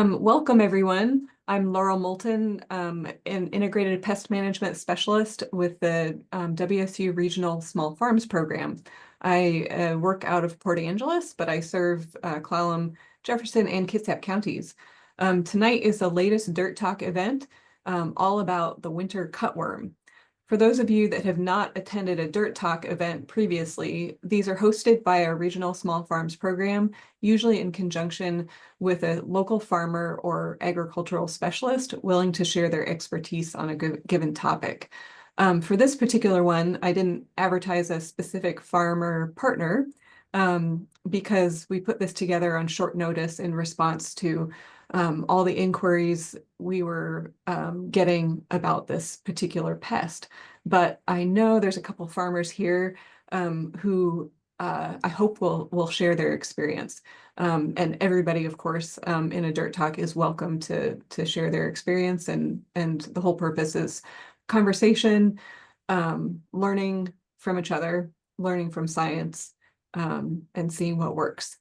Welcome, everyone. I'm Laurel Moulton, an Integrated Pest Management Specialist with the WSU Regional Small Farms program. I work out of Port Angeles, but I serve Clallam, Jefferson, and Kitsap counties. Tonight is the latest Dirt Talk event, all about the winter cutworm. For those of you that have not attended a Dirt Talk event previously, these are hosted by our Regional Small Farms program, usually in conjunction with a local farmer or agricultural specialist willing to share their expertise on a given topic. For this particular one, I didn't advertise a specific farmer partner because we put this together on short notice in response to all the inquiries we were getting about this particular pest. But I know there's a couple farmers here who I hope will share their experience. And everybody, of course, in a Dirt Talk is welcome to share their experience, and the whole purpose is conversation, learning from each other, learning from science, and seeing what works.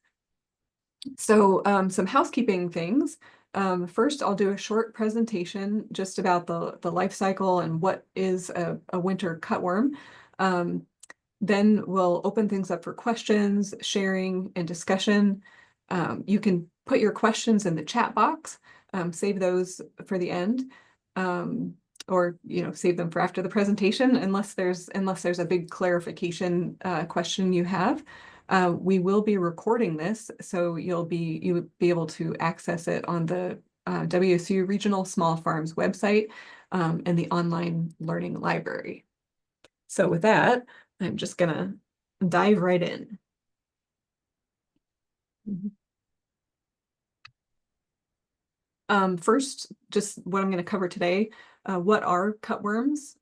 So some housekeeping things. First, I'll do a short presentation just about the life cycle and what is a winter cutworm. Then we'll open things up for questions, sharing, and discussion. You can put your questions in the chat box, save those for the end, or save them for after the presentation, unless there's a big clarification question you have. We will be recording this, so you'll be able to access it on the WSU Regional Small Farms website and the online learning library. So with that, I'm just gonna dive right in. First, just what I'm going to cover today. What are cutworms?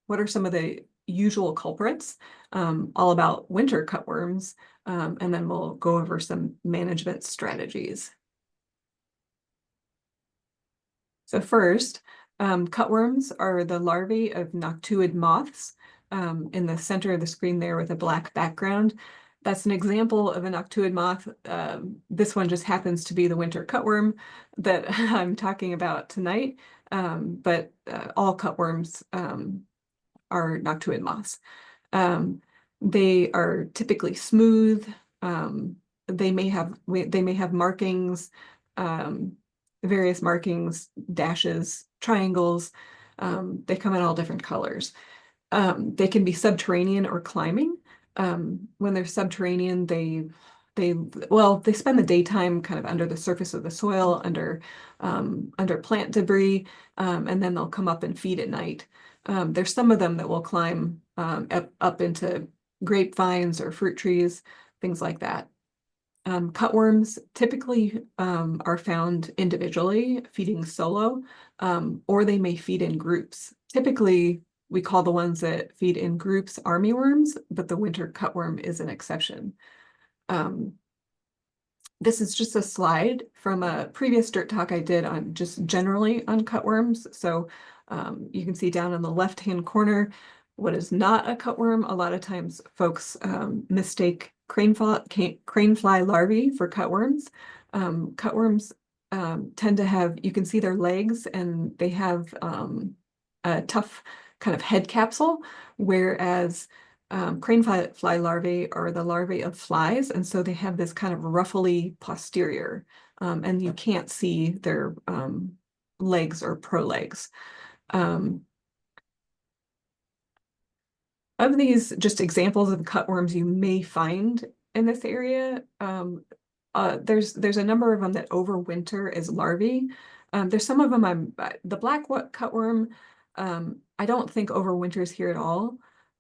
What are some of the usual culprits? All about winter cutworms, and then we'll go over some management strategies. So first, cutworms are the larvae of noctuid moths. In the center of the screen there with a black background. That's an example of a noctuid moth. This one just happens to be the winter cutworm that I'm talking about tonight, but all cutworms are noctuid moths. They are typically smooth. They may have markings, various markings, dashes, triangles. They come in all different colors. They can be subterranean or climbing. When they're subterranean, they spend the daytime kind of under the surface of the soil, under plant debris, and then they'll come up and feed at night. There's some of them that will climb up into grapevines or fruit trees, things like that. Cutworms typically are found individually, feeding solo, or they may feed in groups. Typically, we call the ones that feed in groups armyworms, but the winter cutworm is an exception. This is just a slide from a previous Dirt Talk I did on just generally on cutworms. So you can see down in the left-hand corner what is not a cutworm. A lot of times folks mistake cranefly larvae for cutworms. Cutworms tend to have, you can see their legs, and they have a tough kind of head capsule, whereas cranefly larvae are the larvae of flies, and so they have this kind of ruffly posterior, and you can't see their legs or prolegs. Of these just examples of cutworms you may find in this area, there's a number of them that overwinter as larvae. There's some of them, the black cutworm, I don't think overwinters here at all.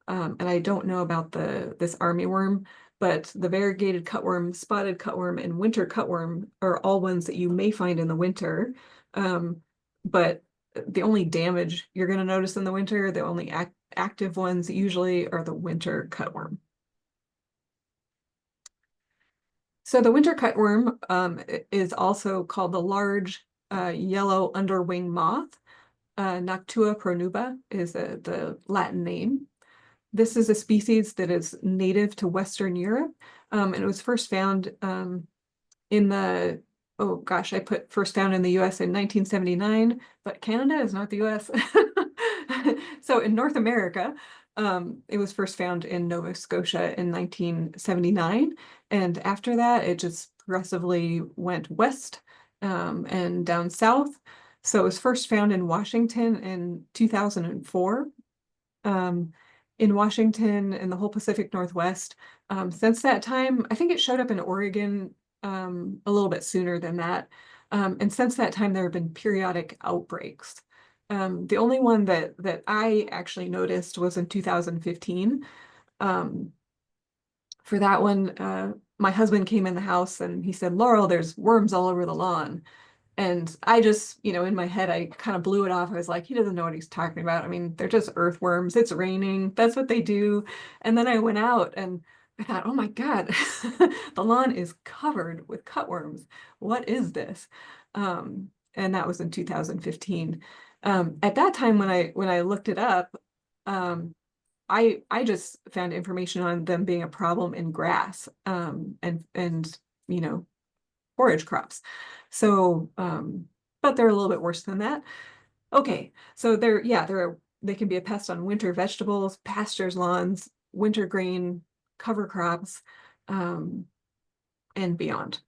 And I don't know about this armyworm, but the variegated cutworm, spotted cutworm, and winter cutworm are all ones that you may find in the winter. But the only damage you're going to notice in the winter, the only active ones usually are the winter cutworm. So the winter cutworm is also called the large yellow underwing moth. Noctua pronuba is the Latin name. This is a species that is native to Western Europe, and it was first found in the oh gosh, I put first found in the US in 1979, but Canada is not the US. So in North America, it was first found in Nova Scotia in 1979. And after that, it just progressively went west and down south. So it was first found in Washington in 2004. Um, in Washington and the whole Pacific Northwest. Since that time, I think it showed up in Oregon a little bit sooner than that. And since that time, there have been periodic outbreaks. The only one that I actually noticed was in 2015. Um, for that one, my husband came in the house and he said, "Laurel, there's worms all over the lawn." And I just, in my head, I kind of blew it off. I was like, he doesn't know what he's talking about. I mean, they're just earthworms. It's raining. That's what they do. And then I went out and I thought, oh my God, the lawn is covered with cutworms. What is this? And that was in 2015. At that time, when I looked it up, um, I just found information on them being a problem in grass and forage crops. So, but they're a little bit worse than that. Okay, so they can be a pest on winter vegetables, pastures, lawns, winter grain, cover crops, um, and beyond.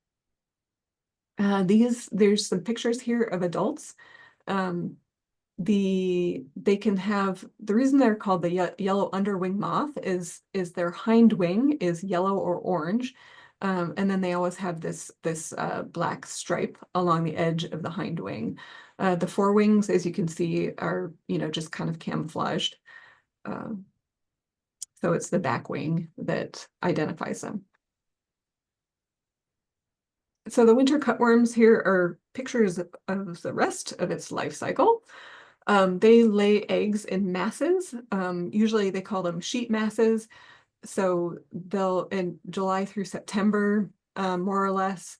There's some pictures here of adults. Um, they can have, the reason they're called the yellow underwing moth is their hind wing is yellow or orange. And then they always have this black stripe along the edge of the hind wing. The forewings, as you can see, are just kind of camouflaged. Uh, so it's the back wing that identifies them. So the winter cutworms here are pictures of the rest of its life cycle. They lay eggs in masses. Usually they call them sheet masses. So they'll, in July through September, more or less,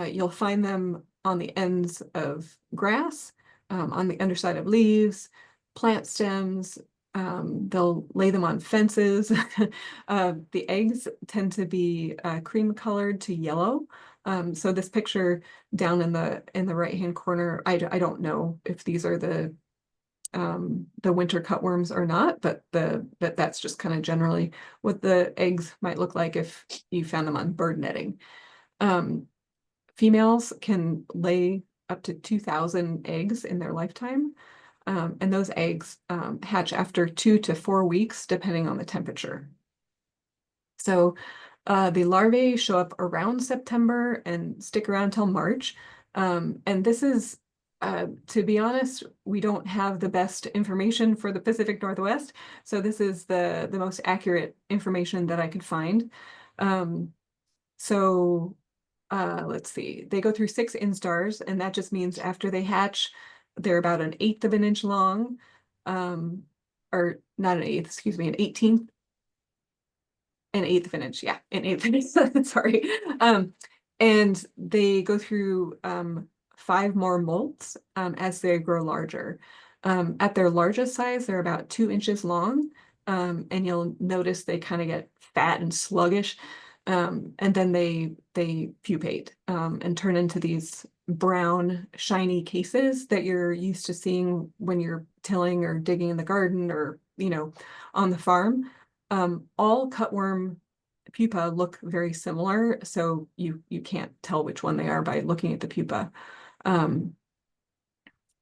you'll find them on the ends of grass, on the underside of leaves, plant stems. They'll lay them on fences. The eggs tend to be cream colored to yellow. So this picture down in the right-hand corner, I don't know if these are the winter cutworms or not, but that's just kind of generally what the eggs might look like if you found them on bird netting. Females can lay up to 2,000 eggs in their lifetime, and those eggs hatch after 2 to 4 weeks, depending on the temperature. So the larvae show up around September and stick around till March. And this is, to be honest, we don't have the best information for the Pacific Northwest. So this is the most accurate information that I could find. So let's see, they go through 6 instars, and that just means after they hatch, they're about 1/8 of an inch long, or not 1/8, excuse me, 1/18th. An eighth of an inch, yeah, an eighth of an inch, sorry. And they go through 5 more molts as they grow larger. At their largest size, they're about 2 inches long, and you'll notice they kind of get fat and sluggish, and then they pupate and turn into these brown, shiny cases that you're used to seeing when you're tilling or digging in the garden or on the farm. All cutworm pupa look very similar, so you can't tell which one they are by looking at the pupa.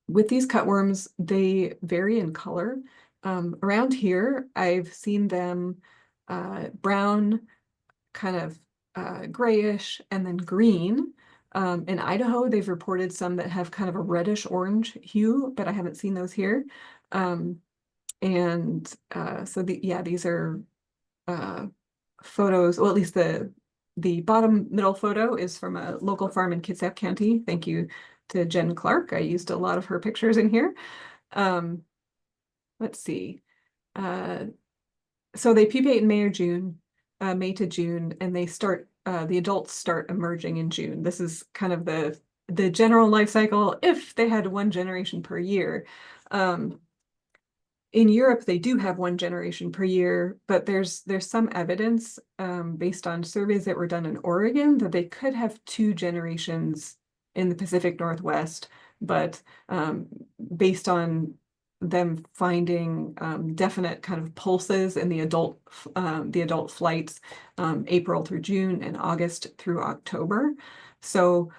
With these cutworms, they vary in color. Around here, I've seen them brown, kind of grayish, and then green. In Idaho, they've reported some that have kind of a reddish orange hue, but I haven't seen those here. And so these are photos, well, at least the bottom middle photo is from a local farm in Kitsap County. Thank you to Jen Clark. I used a lot of her pictures in here. Let's see. So they pupate in May or June, May to June, and they start, the adults start emerging in June. This is kind of the general life cycle if they had 1 generation per year. In Europe, they do have 1 generation per year, but there's some evidence based on surveys that were done in Oregon that they could have 2 generations in the Pacific Northwest, but based on them finding definite kind of pulses in the adult flights, April through June and August through October. So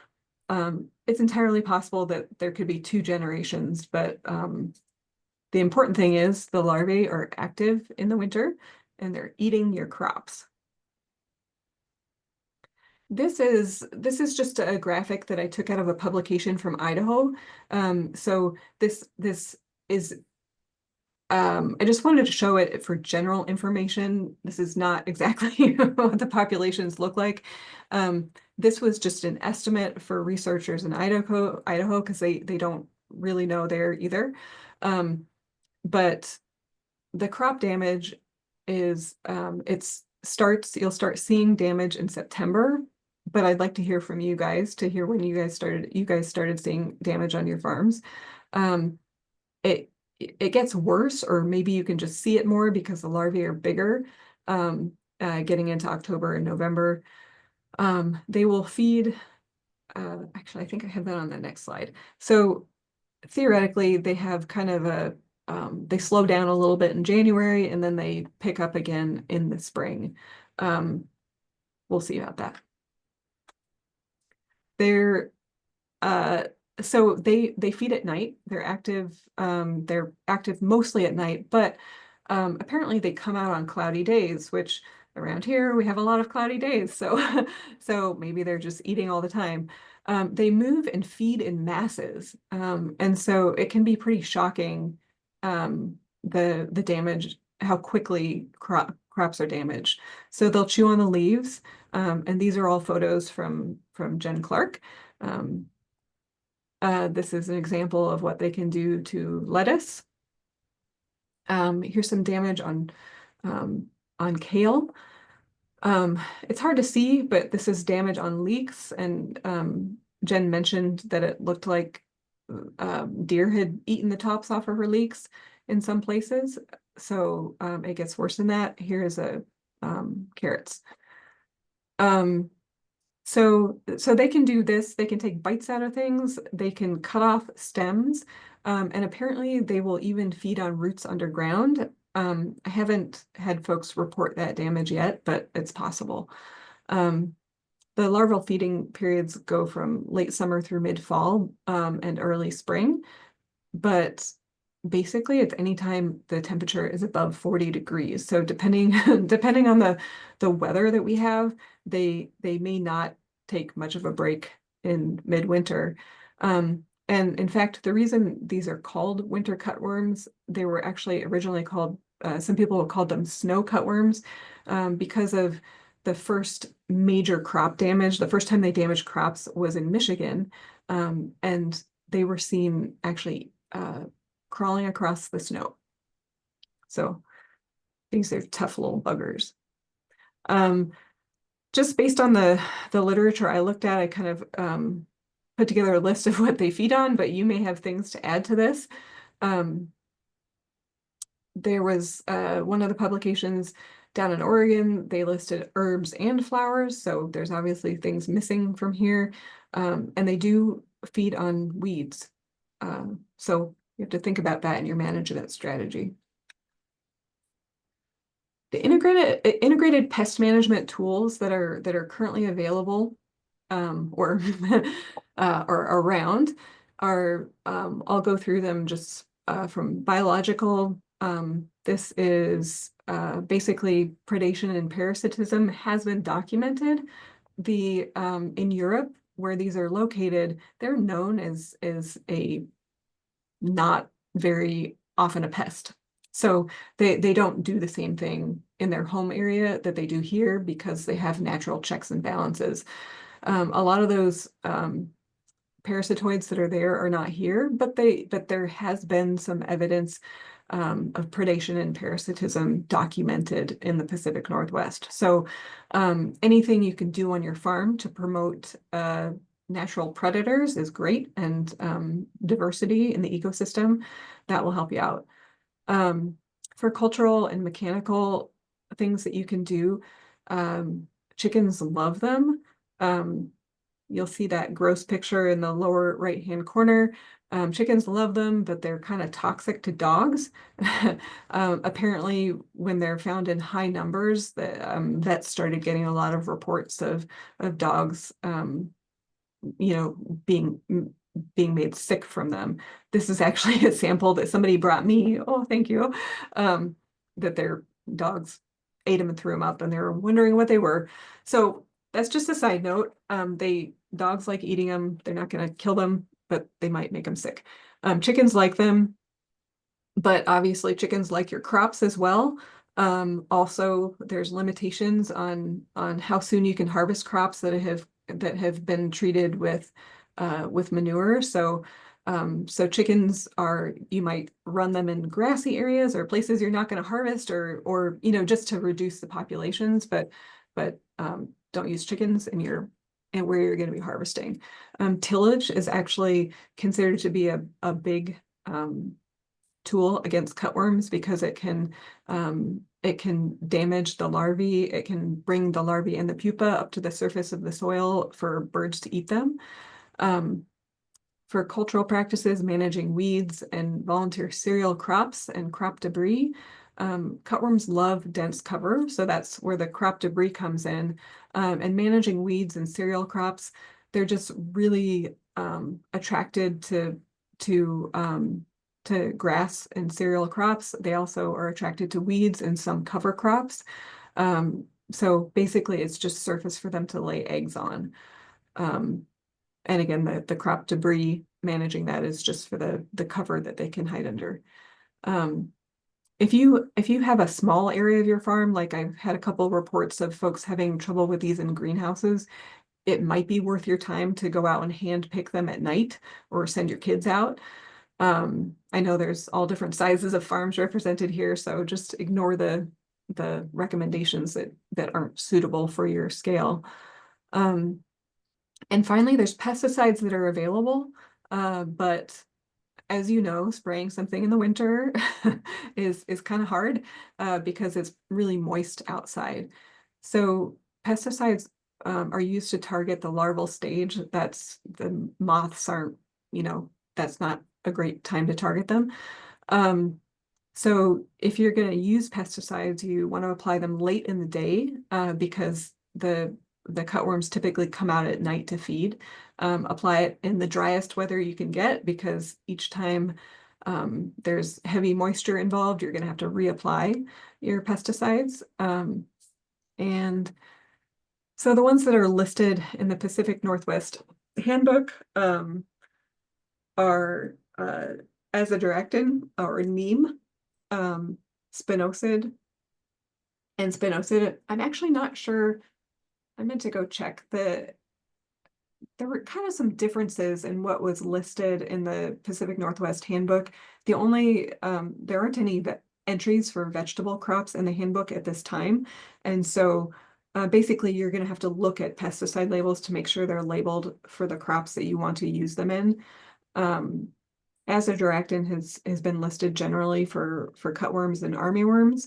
it's entirely possible that there could be two generations, but the important thing is the larvae are active in the winter and they're eating your crops. This is just a graphic that I took out of a publication from Idaho. So this is I just wanted to show it for general information. This is not exactly what the populations look like. This was just an estimate for researchers in Idaho, because they don't really know there either. But the crop damage is you'll start seeing damage in September, but I'd like to hear from you guys to hear when you guys started seeing damage on your farms. It gets worse, or maybe you can just see it more because the larvae are bigger getting into October and November. They will feed, actually, I think I have that on the next slide. So theoretically, they have kind of they slow down a little bit in January and then they pick up again in the spring. We'll see about that. They're so they feed at night. They're active mostly at night, but apparently they come out on cloudy days, which around here we have a lot of cloudy days. So so maybe they're just eating all the time. They move and feed in masses. And so it can be pretty shocking, the damage, how quickly crops are damaged. So they'll chew on the leaves. And these are all photos from Jen Clark. This is an example of what they can do to lettuce. Here's some damage on kale. It's hard to see, but this is damage on leeks, and Jen mentioned that it looked like deer had eaten the tops off of her leeks in some places. So it gets worse than that. Here's carrots. So they can do this. They can take bites out of things. They can cut off stems, and apparently they will even feed on roots underground. I haven't had folks report that damage yet, but it's possible. The larval feeding periods go from late summer through mid-fall and early spring, but basically it's anytime the temperature is above 40 degrees. So depending on the weather that we have, they may not take much of a break in midwinter. And in fact, the reason these are called winter cutworms, they were actually originally called, some people called them snow cutworms, because of the first major crop damage. The first time they damaged crops was in Michigan, and they were seen actually crawling across the snow. So these are tough little buggers. Just based on the literature I looked at, I kind of put together a list of what they feed on, but you may have things to add to this. There was one of the publications down in Oregon, they listed herbs and flowers, so there's obviously things missing from here. And they do feed on weeds. So you have to think about that in your management strategy. The integrated pest management tools that are currently available, or around, are I'll go through them just from biological. This is basically predation and parasitism has been documented. In Europe, where these are located, they're known as a not very often a pest. So they don't do the same thing in their home area that they do here because they have natural checks and balances. A lot of those parasitoids that are there are not here, but there has been some evidence of predation and parasitism documented in the Pacific Northwest. So anything you can do on your farm to promote natural predators is great, and diversity in the ecosystem, that will help you out. For cultural and mechanical things that you can do, chickens love them. you'll see that gross picture in the lower right-hand corner. Chickens love them, but they're kind of toxic to dogs. Apparently, when they're found in high numbers, the vets started getting a lot of reports of dogs, you know, being made sick from them. This is actually a sample that somebody brought me. Oh, thank you. That their dogs ate them and threw them up, and they were wondering what they were. So that's just a side note. Dogs like eating them. They're not going to kill them, but they might make them sick. Chickens like them, but obviously chickens like your crops as well. Also, there's limitations on how soon you can harvest crops that have been treated with manure. So chickens you might run them in grassy areas or places you're not going to harvest, or just to reduce the populations, but don't use chickens in where you're going to be harvesting. Tillage is actually considered to be a big tool against cutworms because it can damage the larvae. It can bring the larvae and the pupa up to the surface of the soil for birds to eat them. For cultural practices, managing weeds and volunteer cereal crops and crop debris, cutworms love dense cover, so that's where the crop debris comes in. And managing weeds and cereal crops, they're just really attracted to grass and cereal crops. They also are attracted to weeds and some cover crops. So basically, it's just surface for them to lay eggs on. And again, the crop debris, managing that is just for the cover that they can hide under. If you have a small area of your farm, like I've had a couple of reports of folks having trouble with these in greenhouses, it might be worth your time to go out and hand pick them at night or send your kids out. I know there's all different sizes of farms represented here, so just ignore the recommendations that aren't suitable for your scale. And finally, there's pesticides that are available, but as you know, spraying something in the winter is kind of hard because it's really moist outside. So pesticides are used to target the larval stage. The moths aren't, that's not a great time to target them. So if you're going to use pesticides, you want to apply them late in the day because the cutworms typically come out at night to feed. Apply it in the driest weather you can get because each time there's heavy moisture involved, you're going to have to reapply your pesticides. And so the ones that are listed in the Pacific Northwest Handbook are azadirachtin or neem, spinosad, and spinosad. I'm actually not sure. I meant to go check. There were kind of some differences in what was listed in the Pacific Northwest Handbook. There aren't any entries for vegetable crops in the handbook at this time. And so basically you're going to have to look at pesticide labels to make sure they're labeled for the crops that you want to use them in. Azadirachtin has been listed generally for cutworms and armyworms.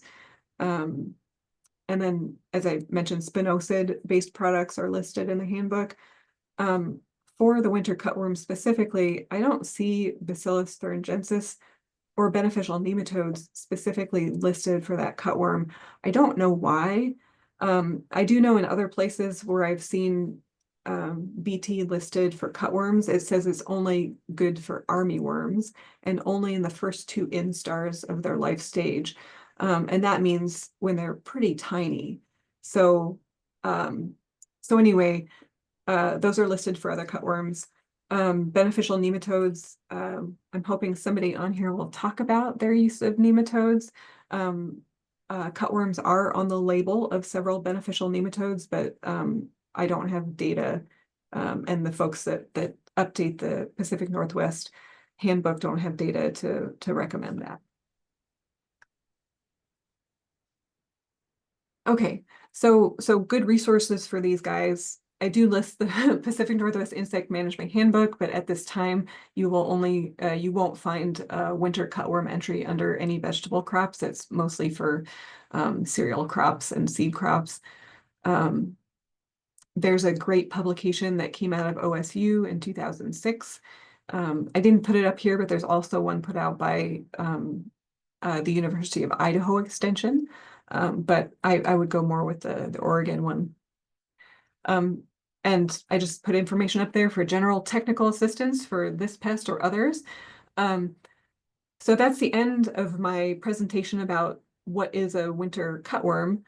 And then, as I mentioned, spinosad-based products are listed in the handbook. For the winter cutworm specifically, I don't see Bacillus thuringiensis or beneficial nematodes specifically listed for that cutworm. I don't know why. I do know in other places where I've seen BT listed for cutworms, it says it's only good for armyworms and only in the first 2 instars of their life stage. And that means when they're pretty tiny. So anyway, those are listed for other cutworms. Beneficial nematodes, I'm hoping somebody on here will talk about their use of nematodes. Cutworms are on the label of several beneficial nematodes, but I don't have data, and the folks that update the Pacific Northwest Handbook don't have data to recommend that. Okay, so good resources for these guys. I do list the Pacific Northwest Insect Management Handbook, but at this time you won't find a winter cutworm entry under any vegetable crops. It's mostly for cereal crops and seed crops. There's a great publication that came out of OSU in 2006. I didn't put it up here, but there's also one put out by the University of Idaho Extension. But I would go more with the Oregon one. Um, and I just put information up there for general technical assistance for this pest or others. Um, so that's the end of my presentation about what is a winter cutworm.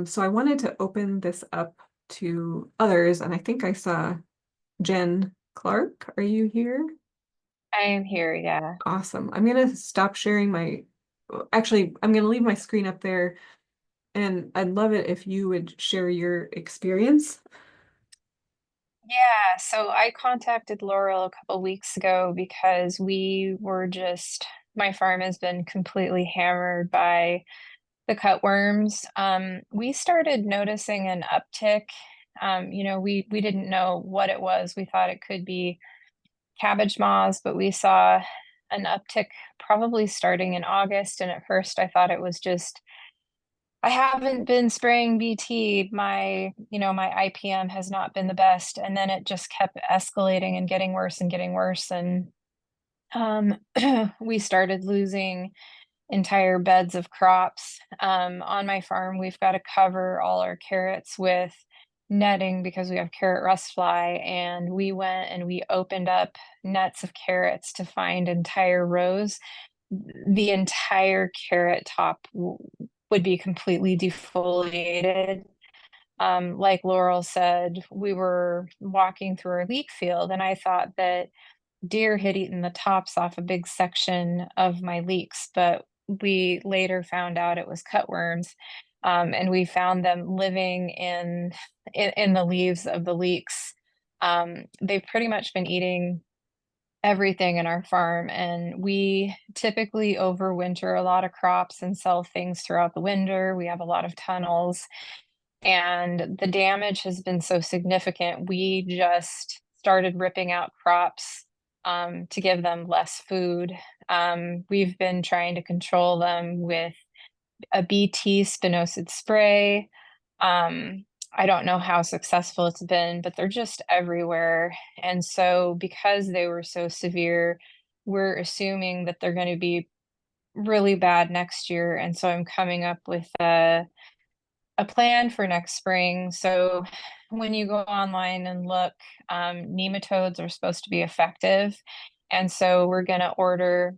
So I wanted to open this up to others, and I think I saw Jen Clark. Are you here? I am here, yeah. Awesome. I'm gonna stop sharing actually, I'm gonna leave my screen up there, and I'd love it if you would share your experience. Yeah, so I contacted Laurel a couple weeks ago because my farm has been completely hammered by the cutworms. We started noticing an uptick. We didn't know what it was. We thought it could be cabbage moths, but we saw an uptick probably starting in August. And at first I thought it was just I haven't been spraying BT. My IPM has not been the best. And then it just kept escalating and getting worse and getting worse. And um, we started losing entire beds of crops. On my farm, we've got to cover all our carrots with netting because we have carrot rust fly. And we went and we opened up nets of carrots to find entire rows. The entire carrot top would be completely defoliated. Like Laurel said, we were walking through our leek field, and I thought that deer had eaten the tops off a big section of my leeks, but we later found out it was cutworms. And we found them living in the leaves of the leeks. They've pretty much been eating everything in our farm, and we typically overwinter a lot of crops and sell things throughout the winter. We have a lot of tunnels, and the damage has been so significant. We just started ripping out crops to give them less food. We've been trying to control them with a BT spinosad spray. Um, I don't know how successful it's been, but they're just everywhere. And so, because they were so severe, we're assuming that they're going to be really bad next year. And so, I'm coming up with a plan for next spring. So, when you go online and look, nematodes are supposed to be effective. And so, we're going to order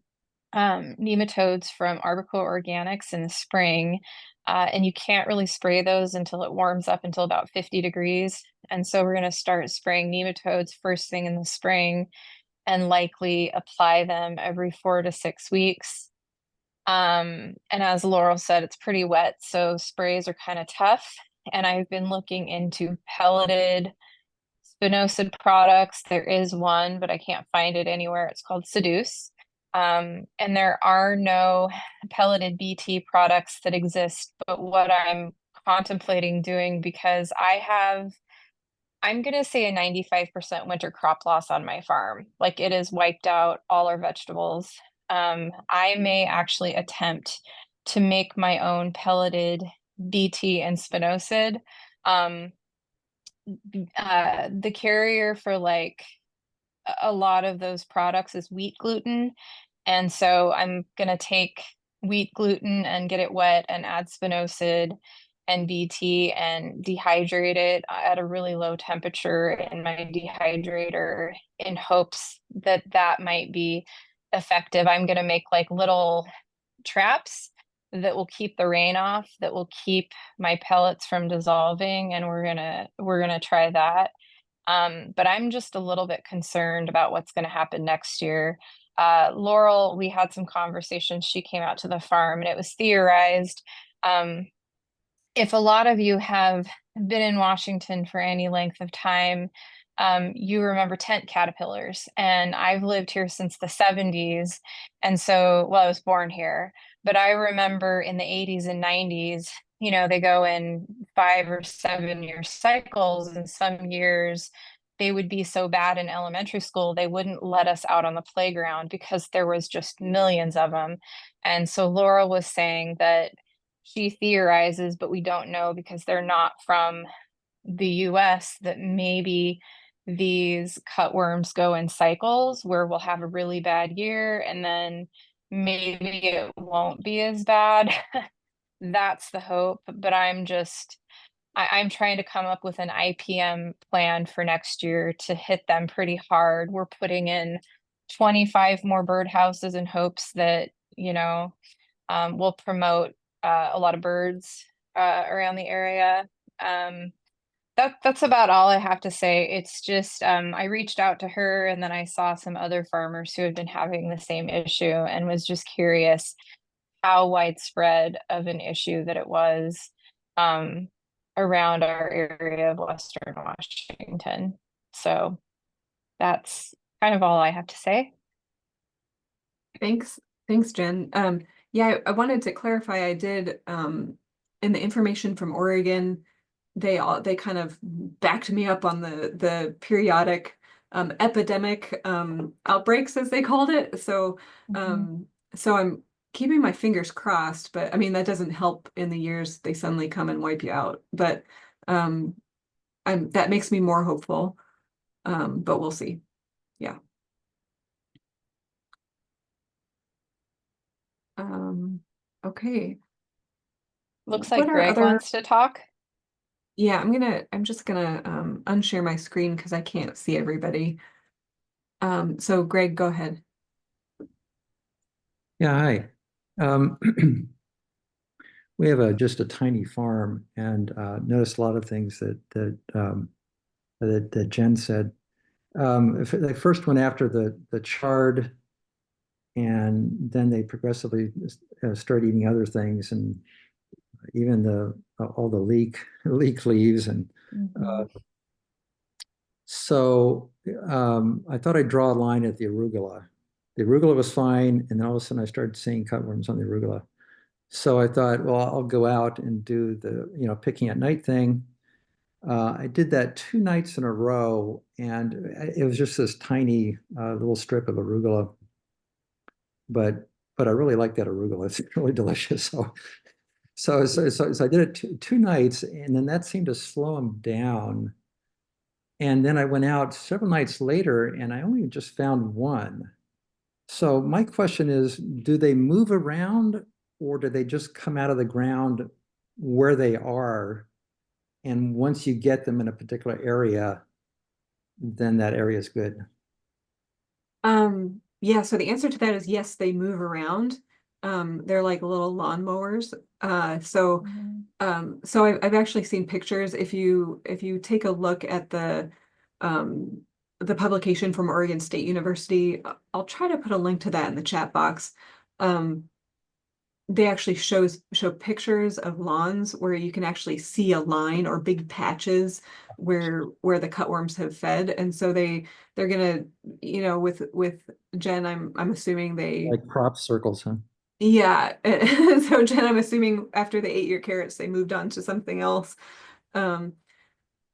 nematodes from Arbico Organics in the spring. And you can't really spray those until it warms up until about 50 degrees. And so we're going to start spraying nematodes first thing in the spring and likely apply them every 4 to 6 weeks. And as Laurel said, it's pretty wet, so sprays are kind of tough. And I've been looking into pelleted spinosad products. There is one, but I can't find it anywhere. It's called Seduce. And there are no pelleted BT products that exist, but what I'm contemplating doing because I'm going to say a 95% winter crop loss on my farm. Like it has wiped out all our vegetables. I may actually attempt to make my own pelleted BT and spinosad. Um, the carrier for like a lot of those products is wheat gluten. And so I'm going to take wheat gluten and get it wet and add spinosad and BT and dehydrate it at a really low temperature in my dehydrator in hopes that that might be effective. I'm going to make like little traps that will keep the rain off, that will keep my pellets from dissolving, and we're gonna try that. But I'm just a little bit concerned about what's going to happen next year. Laurel, we had some conversations. She came out to the farm and it was theorized. Um, if a lot of you have been in Washington for any length of time, you remember tent caterpillars. And I've lived here since the 70s. And so, well, I was born here, but I remember in the 80s and 90s, they go in 5 or 7 year cycles, and some years they would be so bad in elementary school, they wouldn't let us out on the playground because there was just millions of them. And so Laura was saying that she theorizes, but we don't know because they're not from the US that maybe these cutworms go in cycles where we'll have a really bad year and then maybe it won't be as bad. That's the hope, but I'm trying to come up with an IPM plan for next year to hit them pretty hard. We're putting in 25 more birdhouses in hopes that, we'll promote a lot of birds around the area. That's about all I have to say. It's just I reached out to her and then I saw some other farmers who had been having the same issue and was just curious how widespread of an issue that it was um, around our area of Western Washington. So that's kind of all I have to say. Thanks. Thanks, Jen. Yeah, I wanted to clarify, I did, in the information from Oregon, they kind of backed me up on the periodic epidemic outbreaks, as they called it. So Mhm. so I'm keeping my fingers crossed, but I mean that doesn't help in the years they suddenly come and wipe you out. But um that makes me more hopeful. But we'll see. Yeah. Um, okay. Looks What like are Greg other, wants to talk. yeah, I'm just gonna unshare my screen because I can't see everybody. So Greg, go ahead. Yeah, hi. Um, we have just a tiny farm and noticed a lot of things that Jen said. If they first went after the chard, and then they progressively start eating other things, and even the all the leek leaves, and uh, Mhm. so I thought I'd draw a line at the arugula. The arugula was fine, and then all of a sudden I started seeing cutworms on the arugula. So I thought, well, I'll go out and do the, picking at night thing. I did that 2 nights in a row, and it was just this tiny little strip of arugula. But I really like that arugula. It's really delicious. So I did it two nights, and then that seemed to slow them down. And then I went out several nights later, and I only just found one. So my question is, do they move around or do they just come out of the ground where they are? And once you get them in a particular area, then that area is good. Yeah, so the answer to that is yes, they move around. They're like little lawnmowers. Mhm. So I've actually seen pictures. If you take a look at um the publication from Oregon State University, I'll try to put a link to that in the chat box. Um, they actually show pictures of lawns where you can actually see a line or big patches where the cutworms have fed, and so they're gonna, with Jen, I'm assuming they, Like crop circles, huh? yeah. So Jen, I'm assuming after they ate your carrots they moved on to something else. um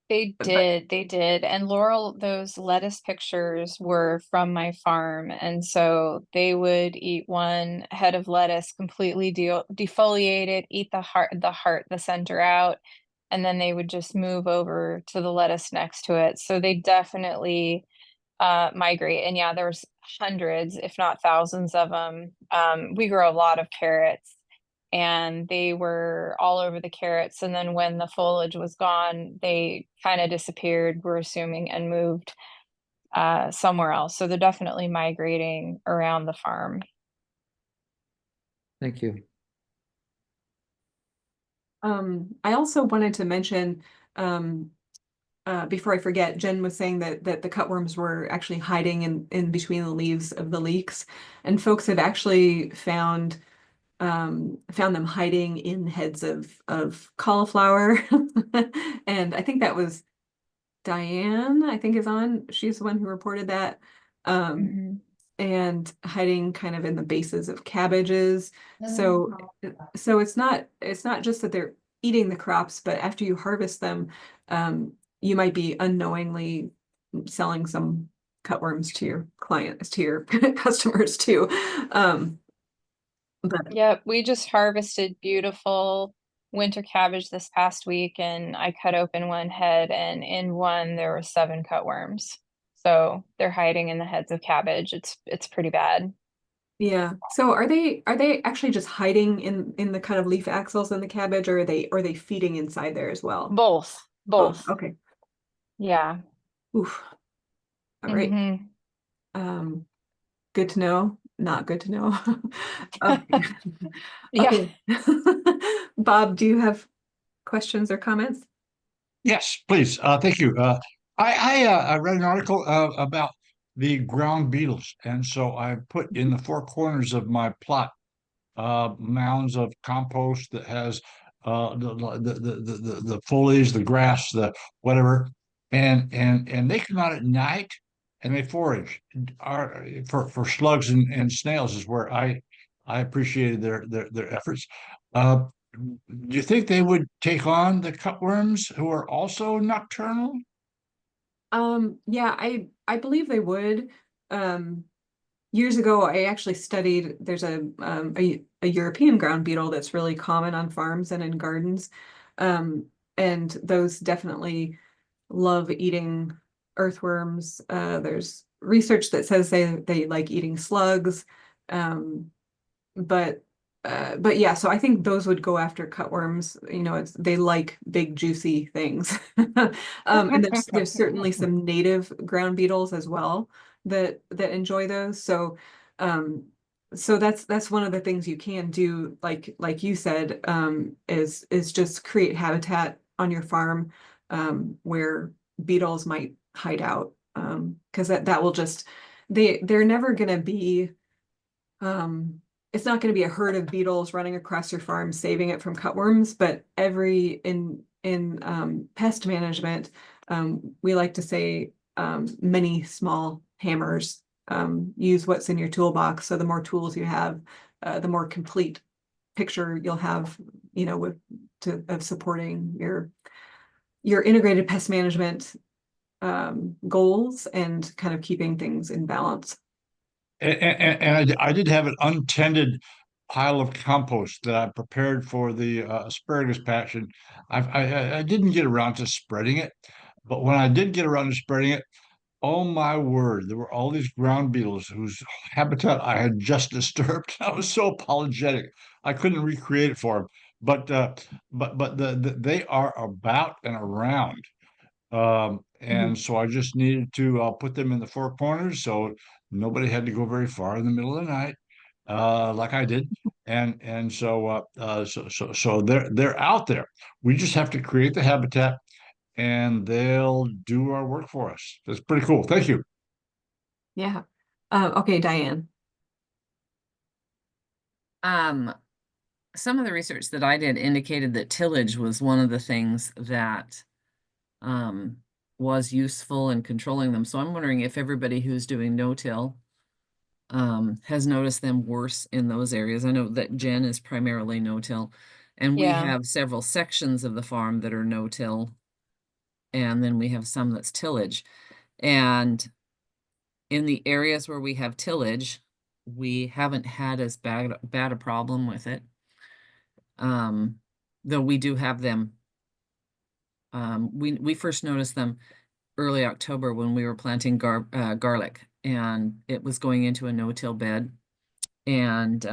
but They did. And Laurel, those lettuce pictures were from my farm. And so they would eat one head of lettuce, completely defoliate it, eat the center out, and then they would just move over to the lettuce next to it. So they definitely migrate. And yeah, there's hundreds, if not thousands of them. We grow a lot of carrots and they were all over the carrots. And then when the foliage was gone, they kind of disappeared, we're assuming, and moved somewhere else. So they're definitely migrating around the farm. Thank you. I also wanted to mention, um before I forget, Jen was saying that the cutworms were actually hiding in between the leaves of the leeks, and folks have actually found them hiding in heads of cauliflower. And I think that was Diane, I think is on. She's the one who reported that. Um, Mhm. and hiding kind of in the bases of cabbages. So so it's not just that they're eating the crops, but after you harvest them, you might be unknowingly selling some cutworms to your clients, to your customers too. But Yep, we just harvested beautiful winter cabbage this past week, and I cut open one head, and in one there were 7 cutworms. So they're hiding in the heads of cabbage. It's pretty bad. Yeah. So are they actually just hiding in the kind of leaf axils in the cabbage, or are they feeding inside there as well? Both, Both. both. Okay. Yeah. Oof. All right. Hmm. Um, good to know. Not good to know. Okay. Yeah. Okay. Bob, do you have questions or comments? Yes, please. Thank you. I read an article about the ground beetles, and so I put in the four corners of my plot mounds of compost that has the foliage, the grass, the whatever, and they come out at night and they forage. Are for slugs and snails is where I appreciated their efforts. Uh, do you think they would take on the cutworms who are also nocturnal? Yeah, I believe they would. Um, Years ago, I actually studied, there's a European ground beetle that's really common on farms and in gardens. And those definitely love eating earthworms. There's research that says they like eating slugs. Um, but yeah, so I think those would go after cutworms. They like big juicy things. And there's certainly some native ground beetles as well that enjoy those. So that's one of the things you can do, like you said, is just create habitat on your farm where beetles might hide out. Because that will just they're never gonna be um, it's not going to be a herd of beetles running across your farm saving it from cutworms, but every in pest management, we like to say many small hammers. Use what's in your toolbox. So the more tools you have, the more complete picture you'll have, of supporting your integrated pest management goals and kind of keeping things in balance. And I did have an untended pile of compost that I prepared for the asparagus patch, and I didn't get around to spreading it, but when I did get around to spreading it, oh my word, there were all these ground beetles whose habitat I had just disturbed. I was so apologetic. I couldn't recreate it for them, but they are about and around. Mhm. And so I just needed to put them in the four corners so nobody had to go very far in the middle of the night, like I did. So they're out there. We just have to create the habitat and they'll do our work for us. That's pretty cool. Thank you. Yeah. Okay, Diane. Um, some of the research that I did indicated that tillage was one of the things that um, was useful in controlling them. So I'm wondering if everybody who's doing no-till has noticed them worse in those areas. I know that Jen is primarily no-till, and we Yeah. have several sections of the farm that are no-till, and then we have some that's tillage. And in the areas where we have tillage, we haven't had as bad a problem with it. Though we do have them. We first noticed them early October when we were planting garlic, and it was going into a no-till bed. And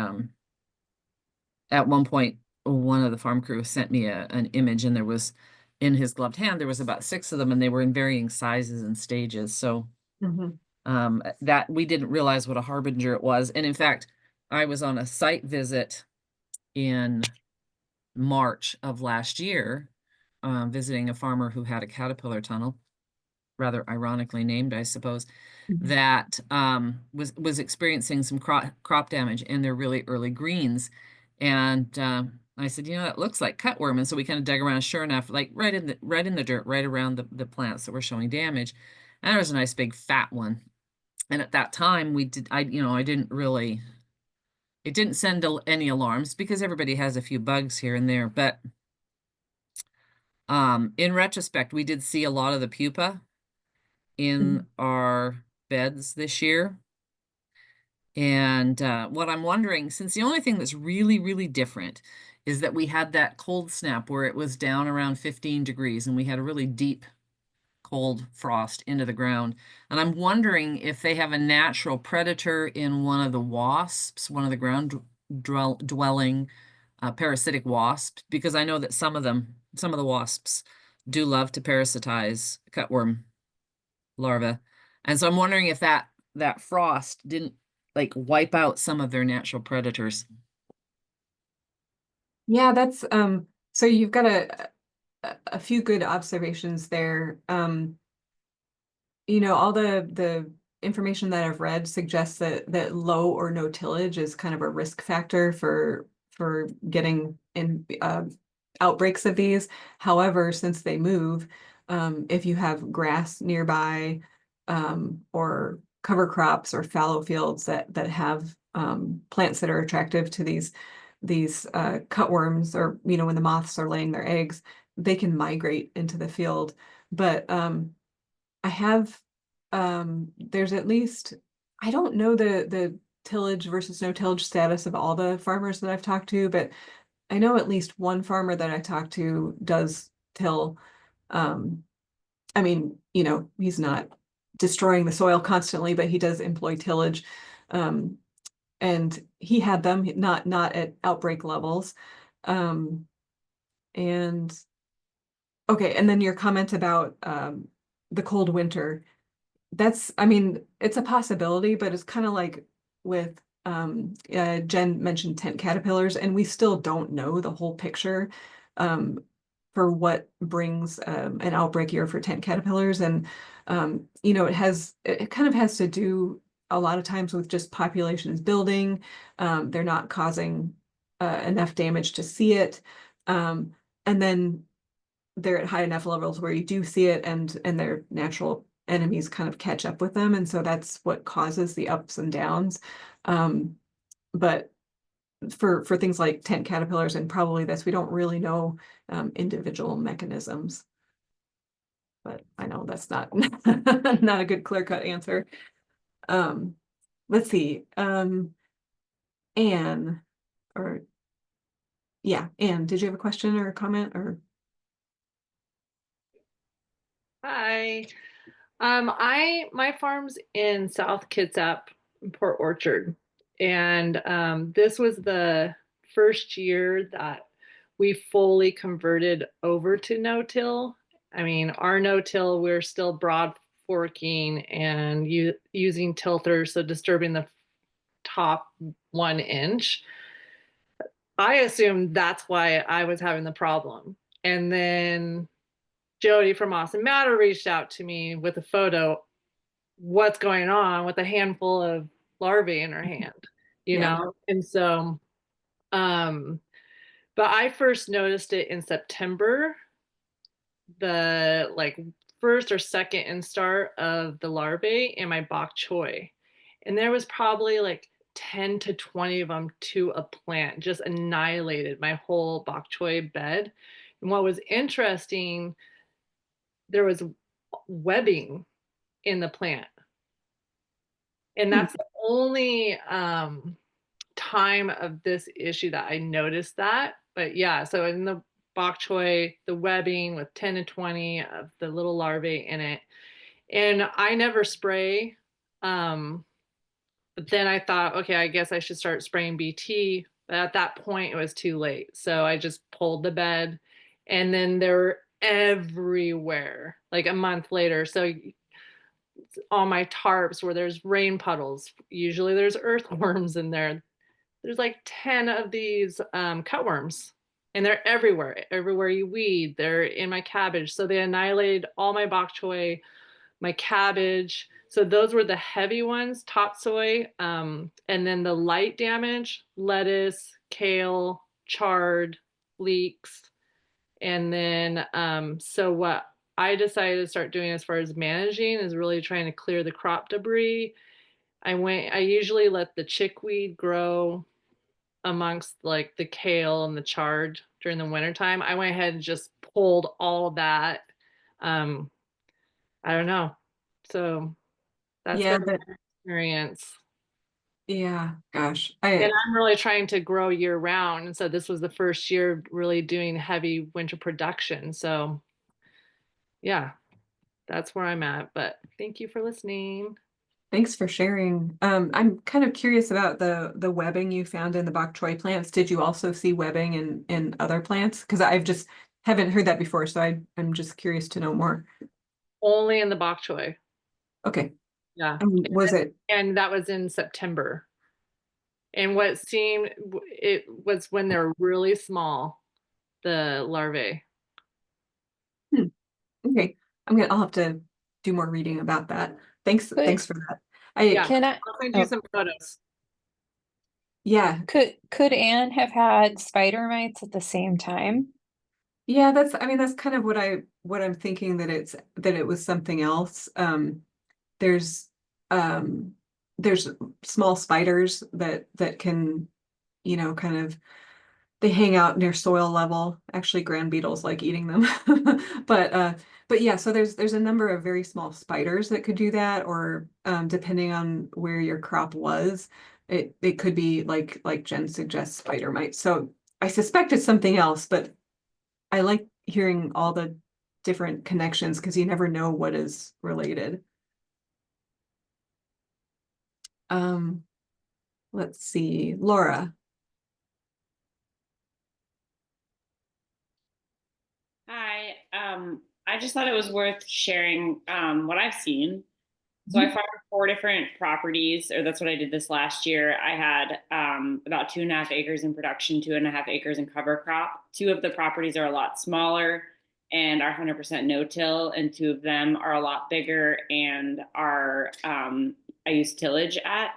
at one point, one of the farm crew sent me an image, and there was in his gloved hand there was about 6 of them, and they were in varying sizes and stages. So Mhm. that we didn't realize what a harbinger it was. And in fact, I was on a site visit in March of last year, visiting a farmer who had a caterpillar tunnel, rather ironically named, I suppose, Mhm. that was experiencing some crop damage in their really early greens. And I said, it looks like cutworm. And so we kind of dug around. Sure enough, like right in the dirt, right around the plants that were showing damage. And there was a nice big fat one. And at that time, I didn't really, it didn't send any alarms because everybody has a few bugs here and there. But in retrospect, we did see a lot of the pupa in Mhm. our beds this year. And what I'm wondering, since the only thing that's really, really different is that we had that cold snap where it was down around 15 degrees and we had a really deep cold frost into the ground. And I'm wondering if they have a natural predator in one of the wasps, one of the ground dwelling parasitic wasps, because I know that some of the wasps do love to parasitize cutworm larvae. And so I'm wondering if that frost didn't like wipe out some of their natural predators. Yeah, that's so you've got a few good observations there. You know, all the information that I've read suggests that low or no tillage is kind of a risk factor for getting in outbreaks of these. However, since they move, if you have grass nearby, or cover crops or fallow fields that have plants that are attractive to these cutworms, or you know, when the moths are laying their eggs, they can migrate into the field. But I have there's at least, I don't know the tillage versus no tillage status of all the farmers that I've talked to, but I know at least one farmer that I talked to does till. I mean, you know, he's not destroying the soil constantly, but he does employ tillage. Um, and he had them not at outbreak levels. Um, and okay, and then your comment about the cold winter. That's, I mean, it's a possibility, but it's kind of like with Jen mentioned tent caterpillars, and we still don't know the whole picture for what brings an outbreak year for tent caterpillars. And you know, it kind of has to do a lot of times with just populations building. They're not causing enough damage to see it. And then they're at high enough levels where you do see it, and their natural enemies kind of catch up with them, and so that's what causes the ups and downs. But for things like tent caterpillars and probably this, we don't really know individual mechanisms. But I know that's not not a good clear-cut answer. Let's see. Anne, or yeah, Anne, did you have a question or a comment or? Hi. My farm's in South Kitsap, Port Orchard, and this was the first year that we fully converted over to no-till. I mean, our no-till, we're still broad forking and using tilthers, so disturbing the top 1 inch. I assumed that's why I was having the problem. And then Jody from Awesome Matter reached out to me with a photo, what's going on, with a handful of larvae in her hand, you Yeah. know? And so, but I first noticed it in September, the like first or second instart of the larvae in my bok choy. And there was probably like 10 to 20 of them to a plant, just annihilated my whole bok choy bed. And what was interesting, there was webbing in the plant. And that's the only time of this issue that I noticed that. But yeah, so in the bok choy, the webbing with 10 to 20 of the little larvae in it. And I never spray. But then I thought, okay, I guess I should start spraying BT. But at that point, it was too late. So I just pulled the bed, and then they were everywhere like a month later. So on my tarps where there's rain puddles, usually there's earthworms in there. There's like 10 of these cutworms, and they're everywhere you weed. They're in my cabbage. So they annihilated all my bok choy, my cabbage. So those were the heavy ones, top soy. And then the light damage, lettuce, kale, chard, leeks. And then, so what I decided to start doing as far as managing is really trying to clear the crop debris. I usually let the chickweed grow amongst like the kale and the chard during the wintertime. I went ahead and just pulled all of that. I don't know. So that's Yeah, been my experience. Yeah, gosh, And I'm really trying to grow year round. And so this was the first year really doing heavy winter production. So yeah, that's where I'm at. But thank you for listening. thanks for sharing. I'm kind of curious about the webbing you found in the bok choy plants. Did you also see webbing in other plants? Because I've just haven't heard that before, so I'm just curious to know more. Only in the bok choy. Okay. Yeah. Was it? And that was in September. And what seemed, it was when they're really small, the larvae. Okay. I'll have to do more reading about that. Thanks for that. Yeah. Can I, I'll send you some photos. Yeah. could Anne have had spider mites at the same time? Yeah, that's kind of what I'm thinking, that it was something else. There's um there's small spiders that can, kind of, they hang out near soil level. Actually, ground beetles like eating them. But yeah, so there's a number of very small spiders that could do that, or depending on where your crop was, it could be like Jen suggests, spider mites. So I suspect it's something else, but I like hearing all the different connections because you never know what is related. Um, let's see, Laura. Hi, I just thought it was worth sharing what I've seen. So I farmed 4 different properties, or that's what I did this last year. I had about 2.5 acres in production, 2.5 acres in cover crop. 2 of the properties are a lot smaller and are 100% no-till, and 2 of them are a lot bigger and are I use tillage at.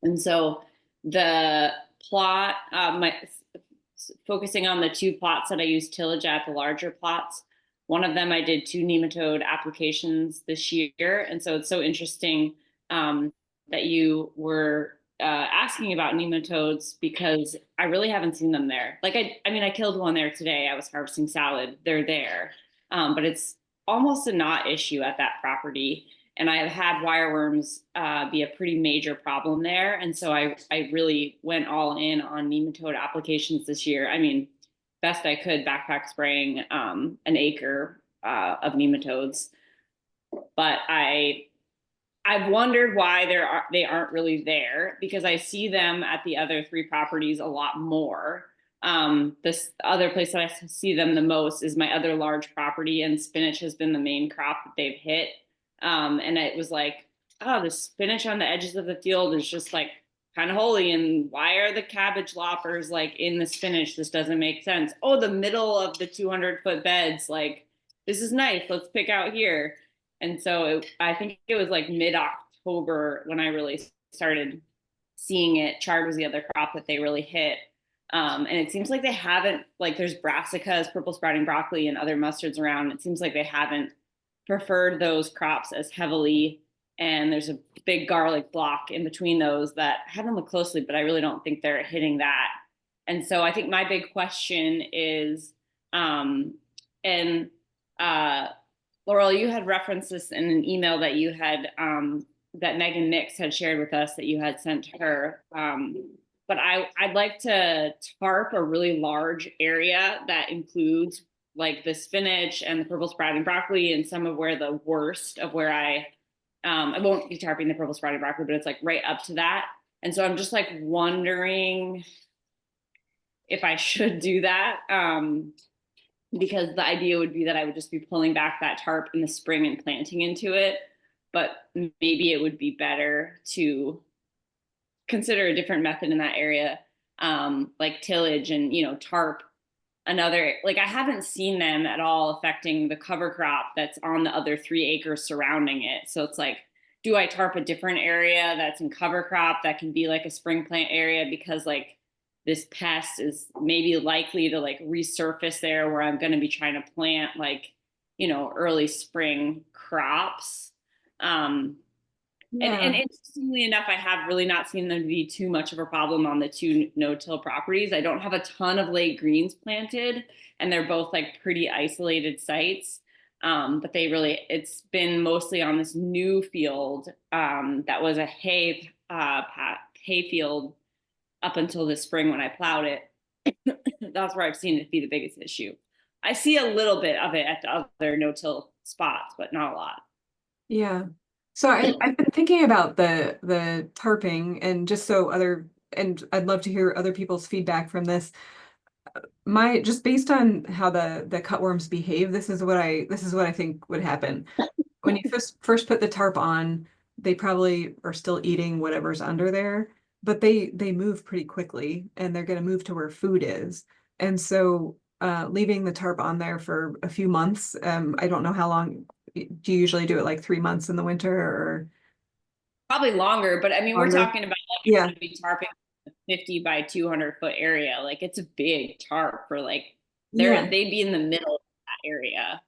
And so the plot, focusing on the 2 plots that I used tillage at, the larger plots. One of them I did 2 nematode applications this year. And so it's so interesting that you were asking about nematodes, because I really haven't seen them there. Like, I killed one there today. I was harvesting salad. They're there. But it's almost a not issue at that property. And I have had wireworms be a pretty major problem there. And so I really went all in on nematode applications this year. I mean, best I could, backpack spraying an acre of nematodes. But I've wondered why they aren't really there, because I see them at the other 3 properties a lot more. This other place that I see them the most is my other large property, and spinach has been the main crop that they've hit. And it was like, oh, the spinach on the edges of the field is just like kind of holy. And why are the cabbage loppers like in the spinach? This doesn't make sense. Oh, the middle of the 200-foot beds, like, this is nice. Let's pick out here. And so I think it was like mid-October when I really started seeing it. Chard was the other crop that they really hit. And it seems like they haven't, like, there's brassicas, purple sprouting broccoli, and other mustards around. It seems like they haven't preferred those crops as heavily. And there's a big garlic block in between those that I haven't looked closely, but I really don't think they're hitting that. And so I think my big question is, Laurel, you had referenced this in an email that you had, that Megan Nix had shared with us that you had sent to her. But I'd like to tarp a really large area that includes like the spinach and the purple sprouting broccoli and some of where the worst of where I won't be tarping the purple sprouting broccoli, but it's like right up to that. And so I'm just like wondering if I should do that. Because the idea would be that I would just be pulling back that tarp in the spring and planting into it. But maybe it would be better to consider a different method in that area, like tillage and, tarp another, like, I haven't seen them at all affecting the cover crop that's on the other 3 acres surrounding it. So it's like, do I tarp a different area that's in cover crop that can be like a spring plant area, because like this pest is maybe likely to like resurface there where I'm going to be trying to plant like, early spring crops. And interestingly enough, I have really not seen them be too much of a problem on the 2 no-till properties. I don't have a ton of late greens planted, and they're both like pretty isolated sites. But it's been mostly on this new field that was a hay hayfield up until this spring when I plowed it. That's where I've seen it be the biggest issue. I see a little bit of it at the other no-till spots, but not a lot. Yeah. So I've been thinking about the tarping, and just so and I'd love to hear other people's feedback from this. Just based on how the cutworms behave, this is what I think would happen. When you first put the tarp on, they probably are still eating whatever's under there, but they move pretty quickly, and they're going to move to where food is. And so leaving the tarp on there for a few months, I don't know how long. Do you usually do it, like 3 months in the winter, or Probably longer, but I mean, we're longer? talking about like Yeah. going to be tarping a 50 by 200 foot area. Like it's a big tarp for like Yeah. they'd be in the middle of that area.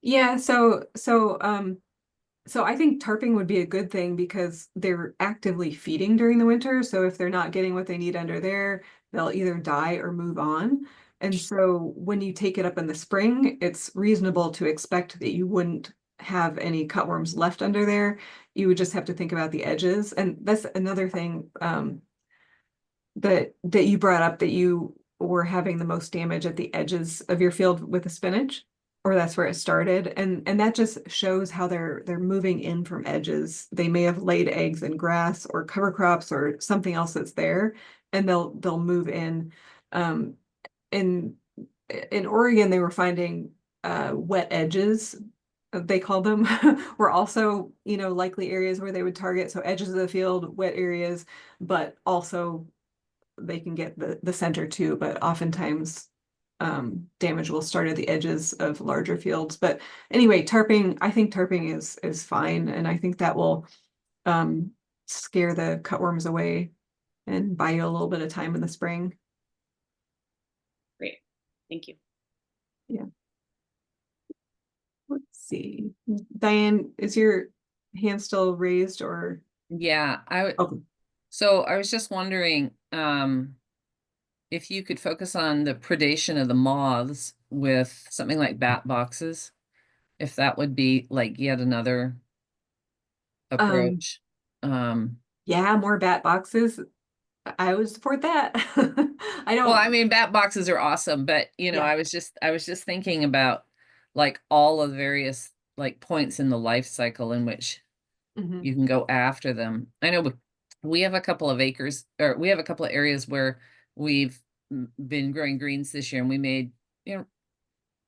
Yeah, so I think tarping would be a good thing because they're actively feeding during the winter. So if they're not getting what they need under there, they'll either die or move on. And so when you take it up in the spring, it's reasonable to expect that you wouldn't have any cutworms left under there. You would just have to think about the edges. And that's another thing that you brought up, that you were having the most damage at the edges of your field with the spinach, or that's where it started. And that just shows how they're moving in from edges. They may have laid eggs in grass or cover crops or something else that's there, and they'll move in. In Oregon, they were finding wet edges, they call them, were also, likely areas where they would target. So edges of the field, wet areas, but also they can get the center too, but oftentimes damage will start at the edges of larger fields. But anyway, I think tarping is fine, and I think that will scare the cutworms away and buy you a little bit of time in the spring. Great. Thank you. Yeah. Let's see. Diane, is your hand still raised, or? Yeah, Okay. So I was just wondering, if you could focus on the predation of the moths with something like bat boxes, if that would be like yet another approach. Yeah, more bat boxes. I would support that. I don't. Well, I mean, bat boxes are awesome, but Yeah. I was just thinking about like all of the various like points in the life cycle in which Mhm. you can go after them. I know we have a couple of acres, or we have a couple of areas where we've been growing greens this year, and we made,